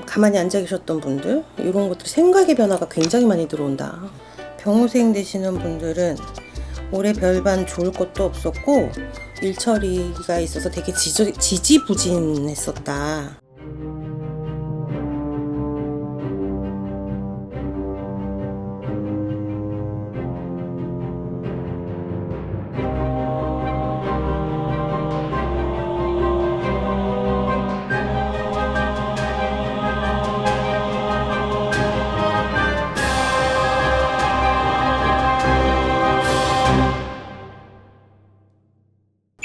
가만히 앉아 계셨던 분들, 이런 것들 생각의 변화가 굉장히 많이 들어온다. 병호생 되시는 분들은 올해 별반 좋을 것도 없었고 일처리가 있어서 되게 지지부진했었다.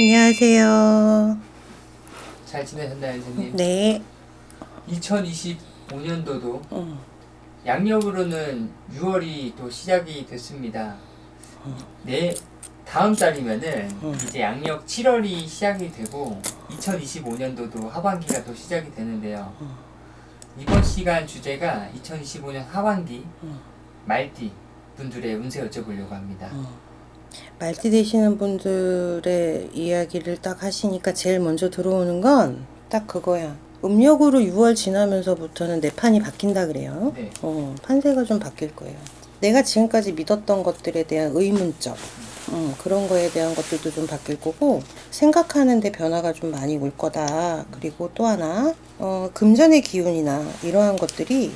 안녕하세요. 잘 지내셨나요, 선생님? 네. 2025년도도 양력으로는 6월이 또 시작이 됐습니다. 다음 달이면은 이제 양력 7월이 시작이 되고 2025년도도 하반기가 또 시작이 되는데요. 이번 시간 주제가 2025년 하반기 말띠 분들의 운세 여쭤보려고 합니다. 말띠 되시는 분들의 이야기를 딱 하시니까 제일 먼저 들어오는 건 딱 그거야. 음력으로 6월 지나면서부터는 내 판이 바뀐다 그래요. 네. 판세가 좀 바뀔 거예요. 내가 지금까지 믿었던 것들에 대한 의문점, 그런 거에 대한 것들도 좀 바뀔 거고, 생각하는데 변화가 좀 많이 올 거다. 그리고 또 하나, 금전의 기운이나 이러한 것들이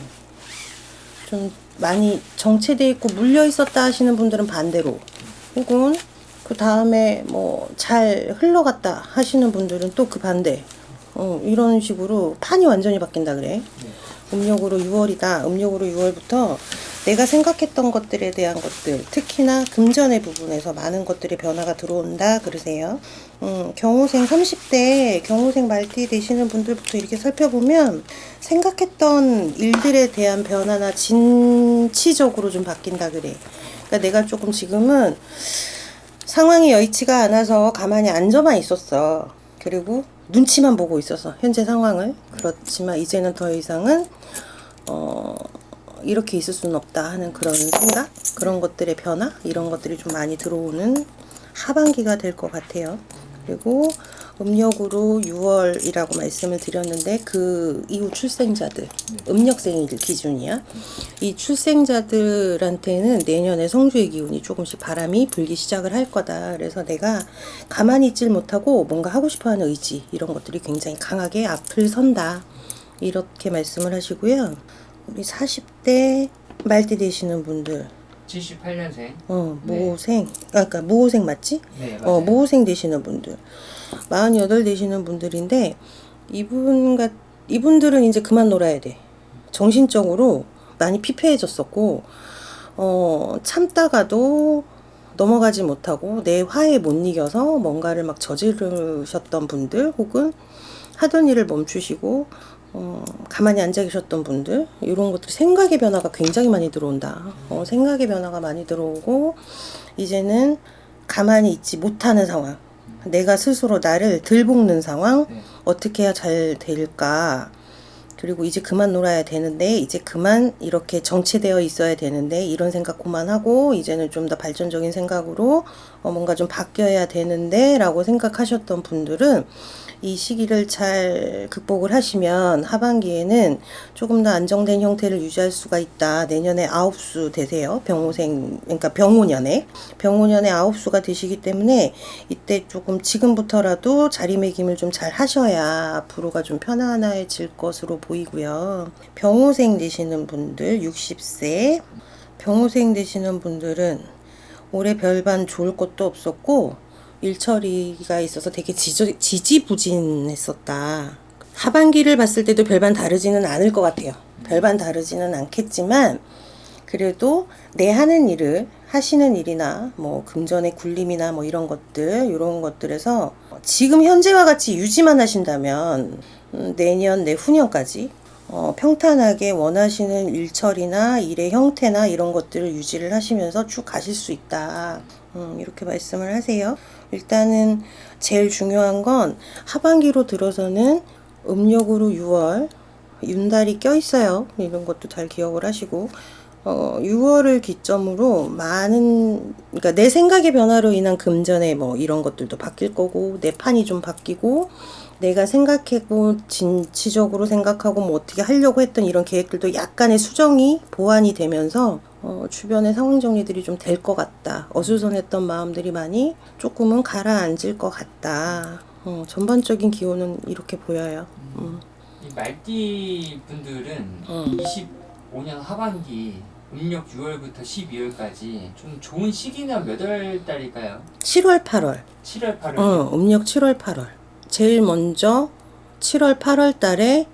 좀 많이 정체되어 있고 물려 있었다 하시는 분들은 반대로, 혹은 그 다음에 뭐 잘 흘러갔다 하시는 분들은 또 그 반대. 이런 식으로 판이 완전히 바뀐다 그래. 음력으로 6월이다. 음력으로 6월부터 내가 생각했던 것들에 대한 것들, 특히나 금전의 부분에서 많은 것들이 변화가 들어온다 그러세요. 경호생 30대 경호생 말띠 되시는 분들부터 이렇게 살펴보면 생각했던 일들에 대한 변화나 진취적으로 좀 바뀐다 그래. 그러니까 내가 조금 지금은 상황이 여의치가 않아서 가만히 앉아만 있었어. 그리고 눈치만 보고 있어서 현재 상황을. 그렇지만 이제는 더 이상은 이렇게 있을 수는 없다 하는 그런 생각, 그런 것들의 변화, 이런 것들이 좀 많이 들어오는 하반기가 될 것 같아요. 그리고 음력으로 6월이라고 말씀을 드렸는데 그 이후 출생자들, 음력생일 기준이야. 이 출생자들한테는 내년에 성주의 기운이 조금씩 바람이 불기 시작을 할 거다. 그래서 내가 가만히 있질 못하고 뭔가 하고 싶어하는 의지, 이런 것들이 굉장히 강하게 앞을 선다. 이렇게 말씀을 하시고요. 우리 40대 말띠 되시는 분들, 78년생. 모호생, 그러니까 모호생 맞지? 네, 맞아요. 모호생 되시는 분들, 48 되시는 분들인데, 이분들은 이제 그만 놀아야 돼. 정신적으로 많이 피폐해졌었고, 참다가도 넘어가지 못하고 내 화에 못 이겨서 뭔가를 막 저지르셨던 분들, 혹은 하던 일을 멈추시고 가만히 앉아 계셨던 분들, 이런 것들 생각의 변화가 굉장히 많이 들어온다. 생각의 변화가 많이 들어오고 이제는 가만히 있지 못하는 상황, 내가 스스로 나를 들볶는 상황, 어떻게 해야 잘 될까, 그리고 이제 그만 놀아야 되는데, 이제 그만 이렇게 정체되어 있어야 되는데, 이런 생각 그만하고 이제는 좀 더 발전적인 생각으로 뭔가 좀 바뀌어야 되는데 라고 생각하셨던 분들은 이 시기를 잘 극복을 하시면 하반기에는 조금 더 안정된 형태를 유지할 수가 있다. 내년에 9수 되세요. 병호생, 그러니까 병호년에 9수가 되시기 때문에 이때 조금 지금부터라도 자리매김을 좀 잘 하셔야 앞으로가 좀 편안해질 것으로 보이고요. 병호생 되시는 분들, 60세 병호생 되시는 분들은 올해 별반 좋을 것도 없었고 일처리가 있어서 되게 지지부진했었다. 하반기를 봤을 때도 별반 다르지는 않을 것 같아요. 별반 다르지는 않겠지만 그래도 내 하는 일을, 하시는 일이나 뭐 금전의 굴림이나 뭐 이런 것들에서 지금 현재와 같이 유지만 하신다면 내년 내후년까지 평탄하게 원하시는 일처리나 일의 형태나 이런 것들을 유지를 하시면서 쭉 가실 수 있다. 이렇게 말씀을 하세요. 일단은 제일 중요한 건 하반기로 들어서는 음력으로 6월 윤달이 껴있어요. 이런 것도 잘 기억을 하시고 6월을 기점으로 그러니까 내 생각의 변화로 인한 금전의 뭐 이런 것들도 바뀔 거고, 내 판이 좀 바뀌고, 내가 생각하고 진취적으로 생각하고 뭐 어떻게 하려고 했던 이런 계획들도 약간의 수정이 보완이 되면서 주변의 상황 정리들이 좀 될 것 같다. 어수선했던 마음들이 많이 조금은 가라앉을 것 같다. 전반적인 기호는 이렇게 보여요. 이 말띠 분들은 25년 하반기 음력 6월부터 12월까지 좀 좋은 시기는 몇 월 달일까요? 7월, 8월. 7월, 8월. 음력 7월, 8월. 제일 먼저 7월, 8월 달에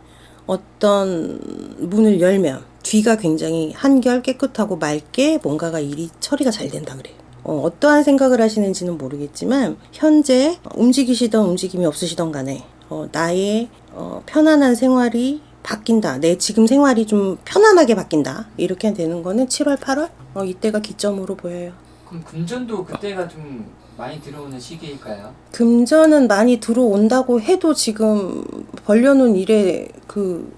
어떤 문을 열면 뒤가 굉장히 한결 깨끗하고 맑게 뭔가가 일이 처리가 잘 된다 그래요. 어떠한 생각을 하시는지는 모르겠지만 현재 움직이시던 움직임이 없으시던 간에 나의 편안한 생활이 바뀐다. 내 지금 생활이 좀 편안하게 바뀐다. 이렇게 되는 거는 7월, 8월? 이때가 기점으로 보여요. 그럼 금전도 그때가 좀 많이 들어오는 시기일까요? 금전은 많이 들어온다고 해도 지금 벌려놓은 일에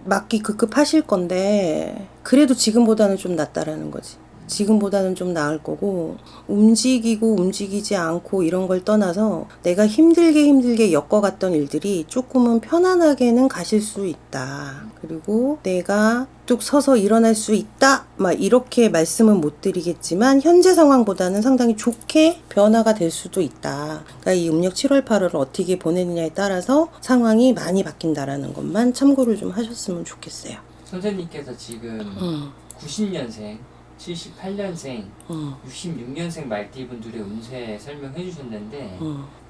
맞기 급급하실 건데 그래도 지금보다는 좀 낫다라는 거지. 지금보다는 좀 나을 거고 움직이고 움직이지 않고 이런 걸 떠나서 내가 힘들게 엮어갔던 일들이 조금은 편안하게는 가실 수 있다. 그리고 내가 뚝 서서 일어날 수 있다. 막 이렇게 말씀은 못 드리겠지만 현재 상황보다는 상당히 좋게 변화가 될 수도 있다. 그러니까 이 음력 7월 8월을 어떻게 보내느냐에 따라서 상황이 많이 바뀐다라는 것만 참고를 좀 하셨으면 좋겠어요. 선생님께서 지금 90년생 78년생, 66년생 말띠분들의 운세 설명해 주셨는데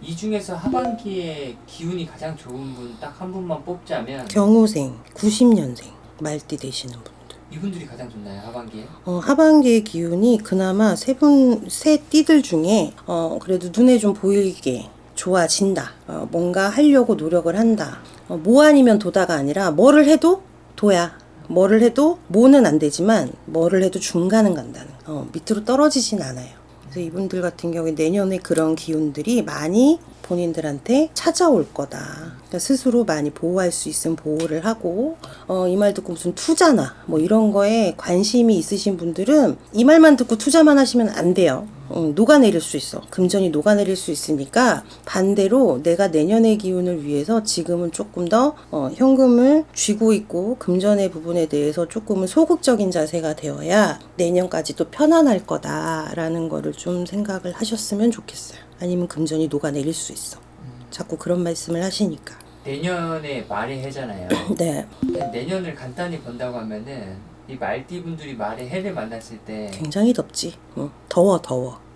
이 중에서 하반기에 기운이 가장 좋은 분 딱 한 분만 뽑자면 경우생, 90년생 말띠 되시는 분들. 이분들이 가장 좋나요, 하반기에? 하반기의 기운이 그나마 세 띠들 중에 그래도 눈에 좀 보이게 좋아진다. 뭔가 하려고 노력을 한다. 뭐 아니면 도다가 아니라 뭐를 해도 도야. 뭐를 해도 뭐는 안 되지만 뭐를 해도 중간은 간다는 밑으로 떨어지진 않아요. 그래서 이분들 같은 경우에 내년에 그런 기운들이 많이 본인들한테 찾아올 거다. 그러니까 스스로 많이 보호할 수 있으면 보호를 하고 이 말 듣고 무슨 투자나 뭐 이런 거에 관심이 있으신 분들은 이 말만 듣고 투자만 하시면 안 돼요. 녹아내릴 수 있어. 금전이 녹아내릴 수 있으니까 반대로 내가 내년의 기운을 위해서 지금은 조금 더 현금을 쥐고 있고 금전의 부분에 대해서 조금은 소극적인 자세가 되어야 내년까지도 편안할 거다라는 거를 좀 생각을 하셨으면 좋겠어요. 아니면 금전이 녹아내릴 수 있어. 자꾸 그런 말씀을 하시니까. 내년에 말의 해잖아요. 네. 내년을 간단히 본다고 하면은 이 말띠분들이 말의 해를 만났을 때 굉장히 덥지. 더워.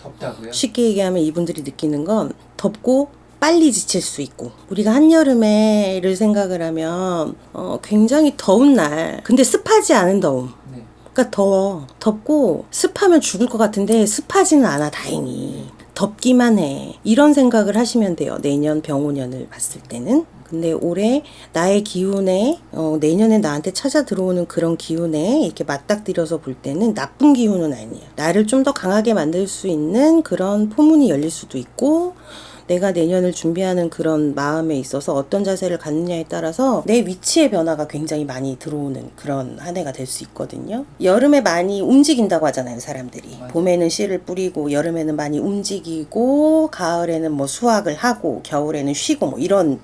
덥다고요? 쉽게 얘기하면 이분들이 느끼는 건 덥고 빨리 지칠 수 있고 우리가 한여름에를 생각을 하면 굉장히 더운 날 근데 습하지 않은 더움. 네. 그러니까 더워. 덥고 습하면 죽을 것 같은데 습하지는 않아 다행히. 덥기만 해. 이런 생각을 하시면 돼요. 내년 병오년을 봤을 때는. 근데 올해 나의 기운에 내년에 나한테 찾아 들어오는 그런 기운에 이렇게 맞닥뜨려서 볼 때는 나쁜 기운은 아니에요. 나를 좀 더 강하게 만들 수 있는 그런 포문이 열릴 수도 있고 내가 내년을 준비하는 그런 마음에 있어서 어떤 자세를 갖느냐에 따라서 내 위치의 변화가 굉장히 많이 들어오는 그런 한 해가 될 수 있거든요. 여름에 많이 움직인다고 하잖아요, 사람들이. 봄에는 씨를 뿌리고 여름에는 많이 움직이고 가을에는 뭐 수확을 하고 겨울에는 쉬고 뭐 이런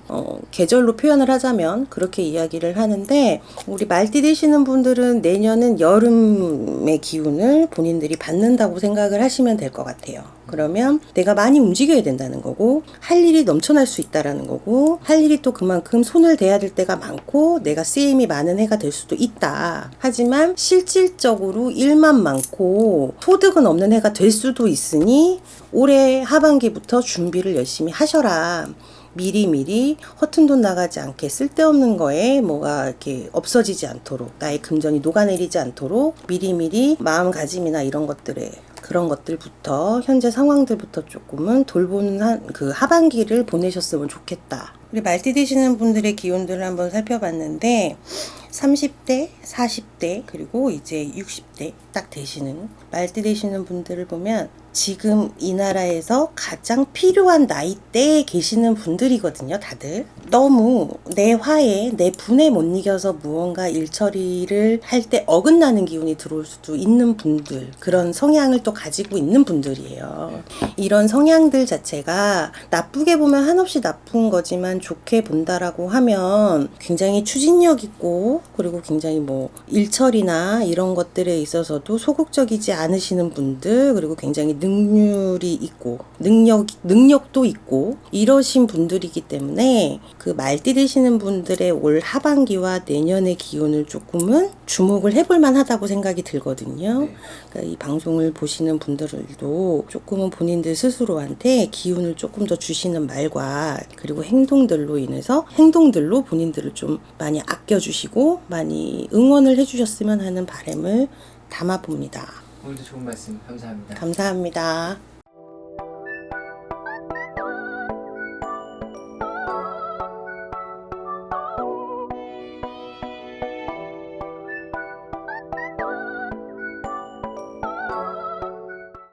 계절로 표현을 하자면 그렇게 이야기를 하는데 우리 말띠 되시는 분들은 내년은 여름의 기운을 본인들이 받는다고 생각을 하시면 될 것 같아요. 그러면 내가 많이 움직여야 된다는 거고 할 일이 넘쳐날 수 있다라는 거고 할 일이 또 그만큼 손을 대야 될 때가 많고 내가 쓰임이 많은 해가 될 수도 있다. 하지만 실질적으로 일만 많고 소득은 없는 해가 될 수도 있으니 올해 하반기부터 준비를 열심히 하셔라. 미리미리 허튼 돈 나가지 않게 쓸데없는 거에 뭐가 이렇게 없어지지 않도록 나의 금전이 녹아내리지 않도록 미리미리 마음가짐이나 이런 것들에 그런 것들부터 현재 상황들부터 조금은 돌보는 그 하반기를 보내셨으면 좋겠다. 우리 말띠 되시는 분들의 기운들을 한번 살펴봤는데 30대, 40대 그리고 이제 60대 딱 되시는 말띠 되시는 분들을 보면 지금 이 나라에서 가장 필요한 나이대에 계시는 분들이거든요, 다들. 너무 내 화에, 내 분에 못 이겨서 무언가 일 처리를 할 때 어긋나는 기운이 들어올 수도 있는 분들, 그런 성향을 또 가지고 있는 분들이에요. 이런 성향들 자체가 나쁘게 보면 한없이 나쁜 거지만 좋게 본다라고 하면 굉장히 추진력 있고, 그리고 굉장히 뭐 일처리나 이런 것들에 있어서도 소극적이지 않으시는 분들, 그리고 굉장히 능률이 있고 능력도 있고 이러신 분들이기 때문에 그 말띠 되시는 분들의 올 하반기와 내년의 기운을 조금은 주목을 해볼 만하다고 생각이 들거든요. 그러니까 이 방송을 보시는 분들도 조금은 본인들 스스로한테 기운을 조금 더 주시는 말과 그리고 행동들로 본인들을 좀 많이 아껴주시고 많이 응원을 해주셨으면 하는 바람을 담아봅니다. 오늘도 좋은 말씀 감사합니다. 감사합니다.